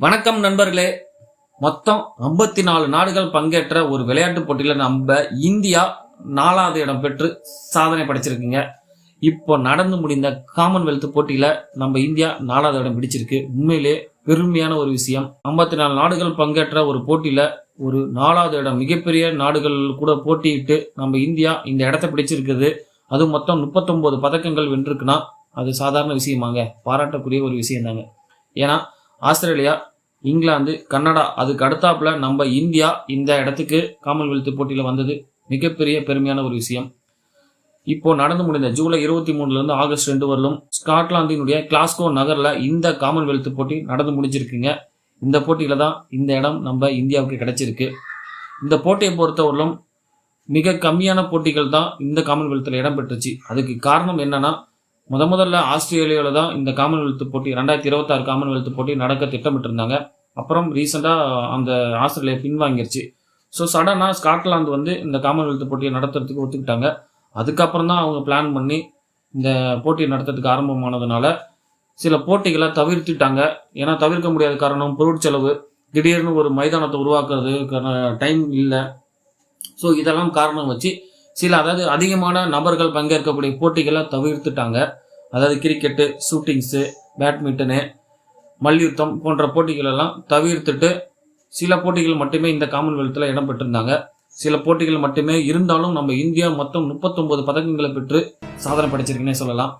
வணக்கம் நண்பர்களே. மொத்தம் 54 நாடுகள் பங்கேற்ற ஒரு விளையாட்டு போட்டியில நம்ம இந்தியா 4வது இடம் பெற்று சாதனை படைச்சிருக்குங்க. இப்போ நடந்து முடிந்த காமன்வெல்த் போட்டியில நம்ம இந்தியா 4வது இடம் பிடிச்சிருக்கு. உண்மையிலே பெருமையான ஒரு விஷயம். 54 நாடுகள் பங்கேற்ற ஒரு போட்டியில ஒரு 4வது இடம், மிகப்பெரிய நாடுகள் கூட போட்டியிட்டு நம்ம இந்தியா இந்த இடத்தை பிடிச்சிருக்குது. அது மொத்தம் 39 பதக்கங்கள் வென்றிருக்குன்னா அது சாதாரண விஷயமாங்க, பாராட்டக்கூடிய ஒரு விஷயம் தாங்க. ஏன்னா ஆஸ்திரேலியா, இங்கிலாந்து, கனடா, அதுக்கு அடுத்தாப்புல நம்ம இந்தியா இந்த இடத்துக்கு காமன்வெல்த் போட்டியில வந்தது மிகப்பெரிய பெருமையான ஒரு விஷயம். இப்போ நடந்து முடிந்த ஜூலை 23 ஆகஸ்ட் 2 வரலும் ஸ்காட்லாந்தினுடைய கிளாஸ்கோ நகர்ல இந்த காமன்வெல்த் போட்டி நடந்து முடிஞ்சிருக்குங்க. இந்த போட்டியில தான் இந்த இடம் நம்ம இந்தியாவுக்கு கிடைச்சிருக்கு. இந்த போட்டியை பொறுத்தவரையிலும் மிக கம்மியான போட்டிகள் தான் இந்த காமன்வெல்த்தில் இடம் பெற்றுச்சு. அதுக்கு காரணம் என்னன்னா, முதல்ல ஆஸ்திரேலியாவில் தான் இந்த காமன்வெல்த் போட்டி 2026 காமன்வெல்த் போட்டி நடக்க திட்டமிட்டிருந்தாங்க. அப்புறம் ரீசெண்டாக அந்த ஆஸ்திரேலியா பின்வாங்கிருச்சு. ஸோ சடனாக ஸ்காட்லாந்து இந்த காமன்வெல்த் போட்டியை நடத்துறதுக்கு ஒத்துக்கிட்டாங்க. அதுக்கப்புறம் தான் அவங்க பிளான் பண்ணி இந்த போட்டியை நடத்துறதுக்கு ஆரம்பமானதுனால சில போட்டிகளை தவிர்த்துட்டாங்க. ஏன்னா தவிர்க்க முடியாத காரணம் பொருட்செலவு, திடீர்னு ஒரு மைதானத்தை உருவாக்குறதுக்கான டைம் இல்லை. ஸோ இதெல்லாம் காரணம் வச்சு அதாவது அதிகமான நபர்கள் பங்கேற்கக்கூடிய போட்டிகளை தவிர்த்துட்டாங்க. அதாவது கிரிக்கெட்டு, ஷூட்டிங்ஸு, பேட்மிண்டனு, மல்யுத்தம் போன்ற போட்டிகள் எல்லாம் தவிர்த்துட்டு சில போட்டிகள் மட்டுமே இந்த காமன்வெல்த்தில் இடம் பெற்றிருந்தாங்க. சில போட்டிகள் மட்டுமே இருந்தாலும் நம்ம இந்தியா மொத்தம் 39 பதக்கங்களை பெற்று சாதனை படைச்சிருக்குன்னே சொல்லலாம்.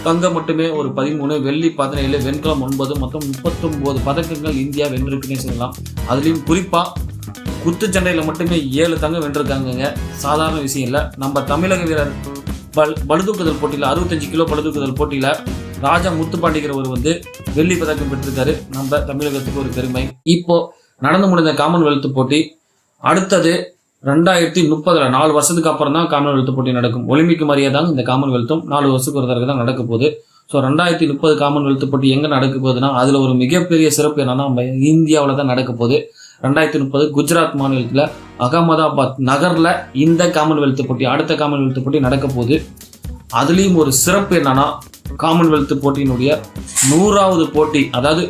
தங்கம் மட்டுமே ஒரு 13, வெள்ளி 17, வெண்கலம் 9, மொத்தம் 39 பதக்கங்கள் இந்தியா வென்றிருக்குன்னே சொல்லலாம். அதுலேயும் குறிப்பாக குத்துச்சண்டையில் மட்டுமே 7 தங்கம் வென்றிருக்காங்க. சாதாரண விஷயம் இல்லை. நம்ம தமிழக வீரர் பளுதூக்குதல் போட்டியில் 65 கிலோ பளுதூக்குதல் போட்டியில் ராஜா முத்துப்பாண்டிகிறவர் வெள்ளி பதக்கம் பெற்றிருக்காரு. நம்ம தமிழகத்துக்கு ஒரு பெருமை. இப்போ நடந்து முடிந்த காமன்வெல்த் போட்டி அடுத்தது 2030 4 வருஷத்துக்கு அப்புறம் தான் காமன்வெல்த் போட்டி நடக்கும். ஒலிம்பிக் மாதிரியே தான் இந்த காமன்வெல்த்தும் 4 வருஷத்துக்கு ஒரு தடவை தான் நடக்க போகுது. ஸோ 2030 காமன்வெல்த் போட்டி எங்கே நடக்க போகுதுன்னா, அதில் ஒரு மிகப்பெரிய சிறப்பு என்னன்னா, நம்ம இந்தியாவில் தான் நடக்க போகுது. 2030 குஜராத் மாநிலத்தில் அகமதாபாத் நகரில் இந்த காமன்வெல்த் போட்டி, அடுத்த காமன்வெல்த் போட்டி நடக்க போகுது. அதுலேயும் ஒரு சிறப்பு என்னன்னா, காமன்வெல்த் போட்டியினுடைய 100வது போட்டி, அதாவது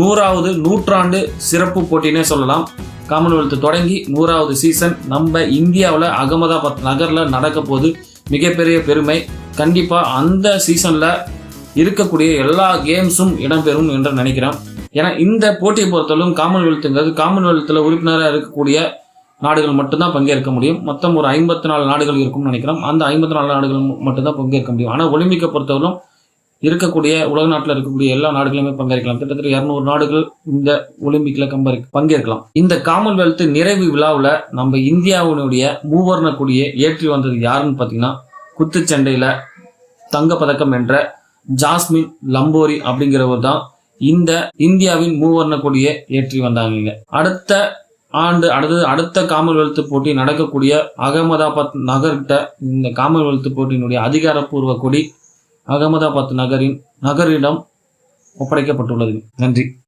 100வது நூற்றாண்டு சிறப்பு போட்டினே சொல்லலாம். காமன்வெல்த் தொடங்கி 100வது சீசன் நம்ம இந்தியாவில் அகமதாபாத் நகரில் நடக்க போது. மிகப்பெரிய பெருமை. கண்டிப்பாக அந்த சீசனில் இருக்கக்கூடிய எல்லா கேம்ஸும் இடம்பெறும் என்று நினைக்கிறேன். ஏன்னா இந்த போட்டியை பொறுத்தவரைக்கும் காமன்வெல்த்தில் உறுப்பினராக இருக்கக்கூடிய நாடுகள் மட்டும்தான் பங்கேற்க முடியும். மொத்தம் ஒரு 54 நாடுகள் இருக்கும்னு நினைக்கிறோம். அந்த 54 நாடுகள் மட்டும்தான் பங்கேற்க முடியும். ஆனால் ஒலிம்பிக்கை பொறுத்தவரைக்கும் இருக்கக்கூடிய உலக நாட்டில் இருக்கக்கூடிய எல்லா நாடுகளுமே பங்கேற்கலாம். கிட்டத்தட்ட 200 நாடுகள் இந்த ஒலிம்பிக்ல பங்கேற்கலாம். இந்த காமன்வெல்த் நிறைவு விழாவில் நம்ம இந்தியாவினுடைய மூவர்ண கொடியை ஏற்றி வந்தது யாருன்னு பார்த்தீங்கன்னா, குத்துச்சண்டையில் தங்கப்பதக்கம் என்ற ஜாஸ்மின் லம்போரி அப்படிங்கிறவர் தான் இந்த இந்தியாவின் மூவர்ண கொடியை ஏற்றி வந்தாங்க. அடுத்த காமன்வெல்த் போட்டி நடக்கக்கூடிய அகமதாபாத் நகர்கிட்ட இந்த காமன்வெல்த் போட்டியினுடைய அதிகாரப்பூர்வ கொடி அகமதாபாத் நகரிடம் ஒப்படைக்கப்பட்டுள்ளது. நன்றி.